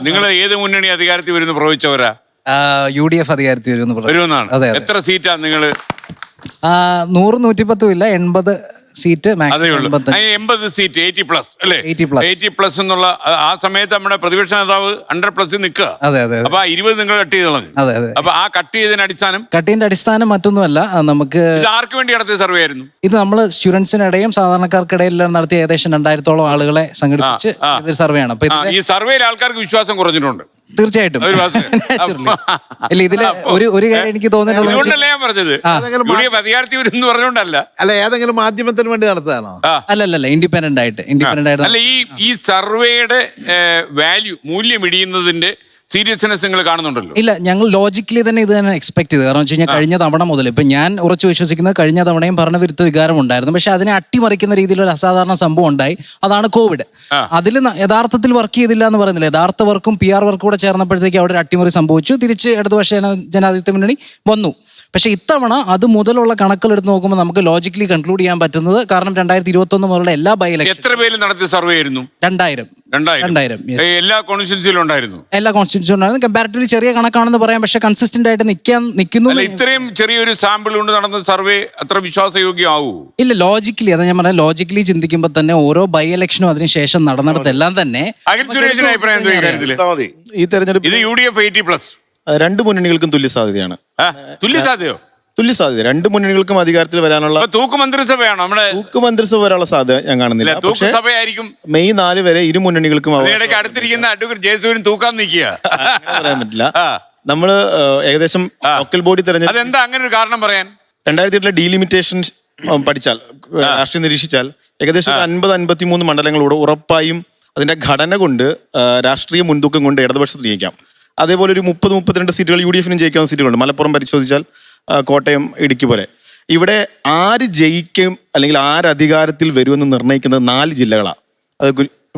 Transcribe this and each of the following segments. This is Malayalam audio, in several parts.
നിങ്ങൾ ഏത് മുന്നണി അധികാരത്തിൽ വരുന്ന പ്രവചിച്ചവരാ? UDF അധികാരത്തിൽ വരുമെന്നാണ്. എത്ര സീറ്റാ നിങ്ങള്? 100, 110 ഇല്ല, 80 സീറ്റ്. അതേ ഉള്ളൂ. 80 സീറ്റ്, 80+ അല്ലേ? 80+ എന്നുള്ള ആ സമയത്ത് നമ്മുടെ പ്രതിപക്ഷ നേതാവ് 100+ നിൽക്കുക. അപ്പൊ 20 നിങ്ങൾ കട്ട് ചെയ്ത് കളഞ്ഞു. അപ്പൊ ആ കട്ട് ചെയ്തതിന്റെ അടിസ്ഥാനം? കട്ടിന്റെ അടിസ്ഥാനം മറ്റൊന്നുമല്ല, നമുക്ക് ഇത് ആർക്ക് വേണ്ടി നടത്തിയ സർവേ ആയിരുന്നു? ഇത് നമ്മൾ സ്റ്റുഡൻസിനിടയും സാധാരണക്കാർക്കിടയിലും നടത്തിയ ഏകദേശം 2000-ഓളം ആളുകളെ സംഘടിപ്പിച്ച് ഇതൊരു സർവേ ആണ്. അപ്പൊ ഈ സർവേയിൽ ആൾക്കാർക്ക് വിശ്വാസം കുറഞ്ഞിട്ടുണ്ട് തീർച്ചയായിട്ടും. ഇല്ല, ഇതില് ഒരു കാര്യം എനിക്ക് തോന്നുന്നുള്ളത് അധികാരത്തിൽ വരും എന്ന് പറഞ്ഞുകൊണ്ടല്ല. അല്ല, ഏതെങ്കിലും മാധ്യമത്തിന് വേണ്ടി നടത്തുകയാണോ? അല്ലല്ല, ഇൻഡിപെൻഡന്റ് ആയിട്ട്. അല്ല, ഈ സർവേയുടെ വാല്യൂ, മൂല്യം ഇടിയുന്നതിന്റെ സീരിയസ്നെസ് നിങ്ങൾ കാണുന്നുണ്ടല്ലോ. ഇല്ല, ഞങ്ങൾ ലോജിക്കലി തന്നെ ഇത് തന്നെ എക്സ്പെക്ട് ചെയ്ത്. കാരണം വെച്ച് കഴിഞ്ഞാൽ കഴിഞ്ഞ തവണ മുതൽ ഇപ്പൊ ഞാൻ ഉറച്ചു വിശ്വസിക്കുന്നത് കഴിഞ്ഞ തവണയും ഭരണവിരുദ്ധ വികാരം ഉണ്ടായിരുന്നു. പക്ഷെ അതിനെ അട്ടിമറിക്കുന്ന രീതിയിലൊരു അസാധാരണ സംഭവം ഉണ്ടായി. അതാണ് കോവിഡ്. അതിൽ യഥാർത്ഥത്തിൽ വർക്ക് ചെയ്തില്ല എന്ന് പറയുന്നില്ല. യഥാർത്ഥ വർക്കും PR വർക്കും കൂടെ ചേർന്നപ്പോഴത്തേക്ക് അവിടെ ഒരു അട്ടിമറി സംഭവിച്ചു. തിരിച്ച് ഇടതുപക്ഷ ജനാധിപത്യ മുന്നണി വന്നു. പക്ഷെ ഇത്തവണ അത് മുതലുള്ള കണക്കുകൾ എടുത്ത് നോക്കുമ്പോൾ നമുക്ക് ലോജിക്കലി കൺക്ലൂഡ് ചെയ്യാൻ പറ്റുന്നത്, കാരണം 2021 മുതലുള്ള എല്ലാ ബൈ ഇലക്ഷൻ എത്ര പേര് നടത്തിയ സർവേ ആയിരുന്നു? 2000 എല്ലാ കോൺസ്റ്റിറ്റ്യൂൻസിലും ഉണ്ടായിരുന്നു. എല്ലാ കോൺസ്റ്റിറ്റ്യൂൻസിലും ഉണ്ടായിരുന്നു. കമ്പാരിറ്റീവ്ലി ചെറിയ കണക്കാണെന്ന് പറയാം, പക്ഷെ കൺസിസ്റ്റന്റ് ആയിട്ട് നിൽക്കുന്നു. ഇത്രയും ചെറിയൊരു സാമ്പിൾ കൊണ്ട് നടന്ന സർവേ അത്ര വിശ്വാസയോഗ്യമാവൂ? ഇല്ല, ലോജിക്കലി അതാ ഞാൻ പറഞ്ഞത്. ലോജിക്കലി ചിന്തിക്കുമ്പോൾ തന്നെ ഓരോ ബൈ ഇലക്ഷനും അതിനുശേഷം നടന്നിടത്തെല്ലാം തന്നെ ഈ തെരഞ്ഞെടുപ്പ് ഇത് UDF 80+. രണ്ട് മുന്നണികൾക്കും തുല്യ സാധ്യതയാണ്. തുല്യ സാധ്യതയോ? തുല്യ സാധ്യത. രണ്ട് മുന്നണികൾക്കും അധികാരത്തിൽ വരാനുള്ള തൂക്ക് മന്ത്രിസഭയാണോ? നമ്മുടെ തൂക്ക് മന്ത്രിസഭ വരാനുള്ള സാധ്യത ഞാൻ കാണുന്നില്ല. മെയ് 4 വരെ ഇരു മുന്നണികൾക്കും അടുത്തിരിക്കുന്ന അഡ്വക്കേറ്റ് ജയസൂര്യൻ തൂക്കാൻ നിൽക്കുക. പറയാൻ പറ്റില്ല. നമ്മള് ഏകദേശം ലോക്കൽ ബോഡി തെരഞ്ഞെടുപ്പ് അതെന്താ അങ്ങനെ ഒരു കാരണം പറയാൻ? 2008 ഡീലിമിറ്റേഷൻ പഠിച്ചാൽ, രാഷ്ട്രീയം നിരീക്ഷിച്ചാൽ ഏകദേശം 50-53 മണ്ഡലങ്ങളോട് ഉറപ്പായും അതിന്റെ ഘടന കൊണ്ട് രാഷ്ട്രീയ മുൻതൂക്കം കൊണ്ട് ഇടതുപക്ഷത്ത് ജയിക്കാം. അതേപോലെ ഒരു 30-32 സീറ്റുകൾ UDFനും ജയിക്കാവുന്ന സീറ്റുകളുണ്ട്. മലപ്പുറം പരിശോധിച്ചാൽ, കോട്ടയം, ഇടുക്കി പോലെ. ഇവിടെ ആര് ജയിക്കും അല്ലെങ്കിൽ ആര് അധികാരത്തിൽ വരുമെന്ന് നിർണ്ണയിക്കുന്നത് 4 ജില്ലകളാണ്. അത്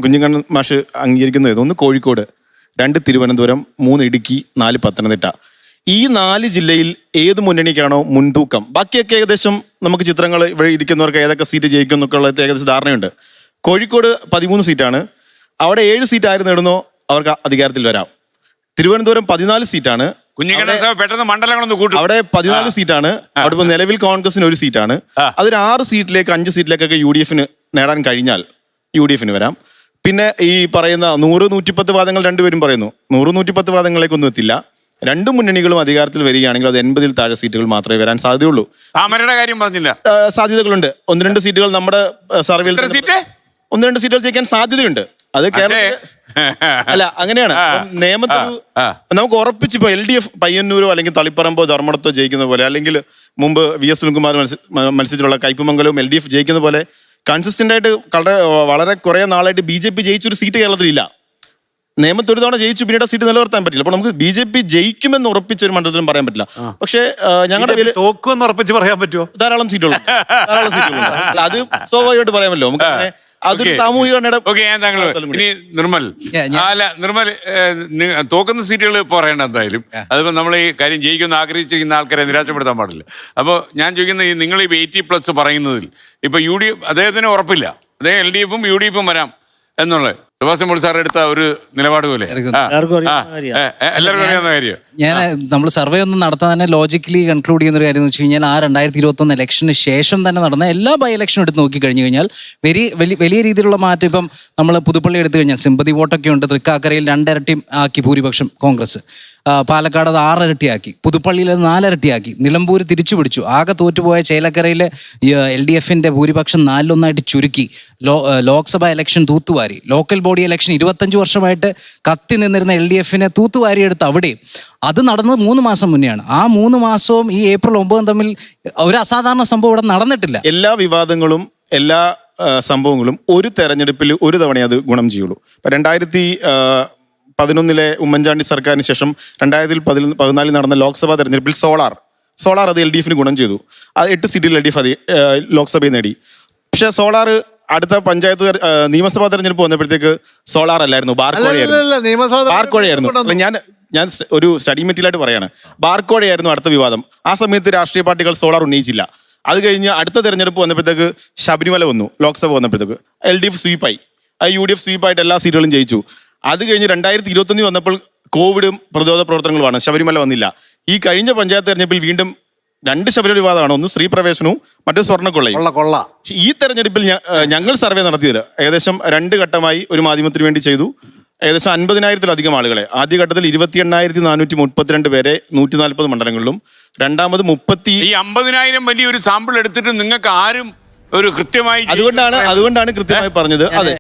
കുഞ്ഞിക്കണ്ണൻ മാഷ് അംഗീകരിക്കുന്നത്. 1 കോഴിക്കോട്, 2 തിരുവനന്തപുരം, 3 ഇടുക്കി, 4 പത്തനംതിട്ട. ഈ 4 ജില്ലയിൽ ഏത് മുന്നണിക്കാണോ മുൻതൂക്കം, ബാക്കിയൊക്കെ ഏകദേശം നമുക്ക് ചിത്രങ്ങൾ ഇവിടെ ഇരിക്കുന്നവർക്ക് ഏതൊക്കെ സീറ്റ് ജയിക്കും എന്നൊക്കെ ഉള്ളത് ഏകദേശം ധാരണയുണ്ട്. കോഴിക്കോട് 13 സീറ്റാണ്. അവിടെ 7 സീറ്റ് ആര് നേടുന്നോ അവർക്ക് അധികാരത്തിൽ വരാം. തിരുവനന്തപുരം 14 സീറ്റാണ്. അവിടെ 14 സീറ്റാണ്. അവിടെ ഇപ്പൊ നിലവിൽ കോൺഗ്രസിന് 1 സീറ്റാണ്. അതൊരു 6 സീറ്റിലേക്ക് 5 സീറ്റിലേക്കൊക്കെ UDFന് നേടാൻ കഴിഞ്ഞാൽ UDFന് വരാം. പിന്നെ ഈ പറയുന്ന 100-110 വാദങ്ങൾ രണ്ടുപേരും പറയുന്നു. 100-110 വാദങ്ങളിലേക്കൊന്നും എത്തില്ല. രണ്ടു മുന്നണികളും അധികാരത്തിൽ വരികയാണെങ്കിൽ അത് 80-ൽ താഴെ സീറ്റുകൾ മാത്രമേ വരാൻ സാധ്യതയുള്ളൂ. താമരയുടെ കാര്യം പറഞ്ഞില്ല. സാധ്യതകളുണ്ട്. 1-2 സീറ്റുകൾ നമ്മുടെ സർവേയിൽ 1-2 സീറ്റുകൾ ജയിക്കാൻ സാധ്യതയുണ്ട്. അത് കേരളത്തിൽ അല്ല, അങ്ങനെയാണ് നിയമത്തിൽ നമുക്ക് ഉറപ്പിച്ച്. ഇപ്പൊ LDF പയ്യന്നൂരോ അല്ലെങ്കിൽ തളിപ്പറമ്പോ ധർമ്മടത്തോ ജയിക്കുന്ന പോലെ, അല്ലെങ്കിൽ മുമ്പ് VS സുനിൽകുമാർ മത്സരിച്ചിട്ടുള്ള കയ്പമംഗലവും LDF ജയിക്കുന്ന പോലെ കൺസിസ്റ്റന്റ് ആയിട്ട് വളരെ കുറെ നാളായിട്ട് BJP ജയിച്ചൊരു സീറ്റ് കേരളത്തിലില്ല. നിയമത്തിൽ ഒരു തവണ ജയിച്ചു, പിന്നീട് സീറ്റ് നിലനിർത്താൻ പറ്റില്ല. അപ്പൊ നമുക്ക് BJP ജയിക്കുമെന്ന് ഉറപ്പിച്ച ഒരു മണ്ഡലത്തിലും പറയാൻ പറ്റില്ല. പക്ഷേ ഞങ്ങളുടെ തോക്കുമെന്ന് ഉറപ്പിച്ച് പറയാൻ പറ്റുമോ? ധാരാളം സീറ്റുകളുണ്ട്. അത് സ്വാഭാവികമായിട്ട് പറയാമല്ലോ. നമുക്ക് അങ്ങനെ അതൊരു സാമൂഹിക നിർമ്മൽ തോക്കുന്ന സീറ്റുകൾ പറയണ്ട എന്തായാലും. അതിപ്പോ നമ്മൾ ഈ കാര്യം ജയിക്കുന്ന ആഗ്രഹിച്ചിരിക്കുന്ന ആൾക്കാരെ നിരാശപ്പെടുത്താൻ പാടില്ല. അപ്പോൾ ഞാൻ ചോദിക്കുന്നത്, നിങ്ങൾ ഈ 80+ പറയുന്നതിൽ ഇപ്പൊ UDF അദ്ദേഹത്തിന് ഉറപ്പില്ല, അദ്ദേഹം LDFും UDFും വരാം എന്നുള്ളത് സുഭാഷ് ചന്ദ്രബോസ് സാർ എടുത്ത ഒരു നിലപാട് പോലെ എല്ലാവർക്കും അറിയാവുന്ന കാര്യം. ഞാൻ നമ്മൾ സർവേ ഒന്നും നടത്താൻ തന്നെ ലോജിക്കലി കൺക്ലൂഡ് ചെയ്യുന്ന ഒരു കാര്യം എന്ന് വെച്ച് കഴിഞ്ഞാൽ, ആ 2021 ഇലക്ഷന് ശേഷം തന്നെ നടന്ന എല്ലാ ബൈ ഇലക്ഷനും എടുത്ത് നോക്കി കഴിഞ്ഞു കഴിഞ്ഞാൽ വലിയ രീതിയിലുള്ള മാറ്റം. ഇപ്പം നമ്മൾ പുതുപ്പള്ളി എടുത്തു കഴിഞ്ഞാൽ സിമ്പതി വോട്ടൊക്കെ ഉണ്ട്. തൃക്കാക്കരയിൽ 2 ഇരട്ടി ആക്കി ഭൂരിപക്ഷം കോൺഗ്രസ്. പാലക്കാട് അത് 6 ഇരട്ടിയാക്കി. പുതുപ്പള്ളിയിൽ അത് 4 ഇരട്ടിയാക്കി. നിലമ്പൂർ തിരിച്ചു പിടിച്ചു. ആകെ തോറ്റുപോയ ചേലക്കരയിൽ LDFന്റെ ഭൂരിപക്ഷം 4-1 ചുരുക്കി. ലോക്സഭ ഇലക്ഷൻ തൂത്തുവാരി. ലോക്കൽ ബോഡി ഇലക്ഷൻ 25 വർഷമായിട്ട് കത്തി നിന്നിരുന്ന LDFനെ തൂത്തുവാരിയെടുത്ത് അവിടെ. അത് നടന്നത് 3 മാസം മുന്നെയാണ്. ആ 3 മാസവും ഈ April 9 തമ്മിൽ ഒരു അസാധാരണ സംഭവം ഇവിടെ നടന്നിട്ടില്ല. എല്ലാ വിവാദങ്ങളും എല്ലാ സംഭവങ്ങളും ഒരു തെരഞ്ഞെടുപ്പിൽ ഒരു തവണ അത് ഗുണം ചെയ്യുള്ളൂ. 2011 ഉമ്മൻചാണ്ടി സർക്കാരിന് ശേഷം 2014 നടന്ന ലോക്സഭാ തെരഞ്ഞെടുപ്പിൽ സോളാർ അത് LDFന് ഗുണം ചെയ്തു. അത് 8 സീറ്റിൽ LDF ലോക്സഭയിൽ നേടി. പക്ഷെ സോളാർ അടുത്ത പഞ്ചായത്ത് നിയമസഭാ തെരഞ്ഞെടുപ്പ് വന്നപ്പോഴത്തേക്ക് സോളാർ അല്ലായിരുന്നു, ബാർക്കോഴയായിരുന്നു. ഞാൻ ഒരു സ്റ്റഡി മെറ്റീരിയലായിട്ട് പറയാണ്. ബാർക്കോഴയായിരുന്നു അടുത്ത വിവാദം. ആ സമയത്ത് രാഷ്ട്രീയ പാർട്ടികൾ സോളാർ ഉന്നയിച്ചില്ല. അത് കഴിഞ്ഞ് അടുത്ത തെരഞ്ഞെടുപ്പ് വന്നപ്പോഴത്തേക്ക് ശബരിമല വന്നു. ലോക്സഭ വന്നപ്പോഴത്തേക്ക് LDF സ്വീപ്പായി. UDF സ്വീപ്പായിട്ട് എല്ലാ സീറ്റുകളും ജയിച്ചു. അത് കഴിഞ്ഞ് 2021 വന്നപ്പോൾ കോവിഡും പ്രതിരോധ പ്രവർത്തനങ്ങളുമാണ്, ശബരിമല വന്നില്ല. ഈ കഴിഞ്ഞ പഞ്ചായത്ത് തെരഞ്ഞെടുപ്പിൽ വീണ്ടും 2 ശബരിമല വിവാദമാണ്, ഒന്ന് സ്ത്രീ പ്രവേശനവും മറ്റു സ്വർണ്ണക്കൊള്ളയും. കൊള്ള ഈ തെരഞ്ഞെടുപ്പിൽ ഞങ്ങൾ സർവേ നടത്തിയത് ഏകദേശം 2 ഘട്ടമായി ഒരു മാധ്യമത്തിന് വേണ്ടി ചെയ്തു. ഏകദേശം 50,000-ലധികം ആളുകളെ ആദ്യഘട്ടത്തിൽ 28,432 പേരെ 140 മണ്ഡലങ്ങളിലും, രണ്ടാമത് 30. ഈ 50,000 വലിയൊരു സാമ്പിൾ എടുത്തിട്ട് നിങ്ങൾക്ക് ആരും ഒരു കൃത്യമായി അതുകൊണ്ടാണ് കൃത്യമായി പറഞ്ഞത്. അതെ,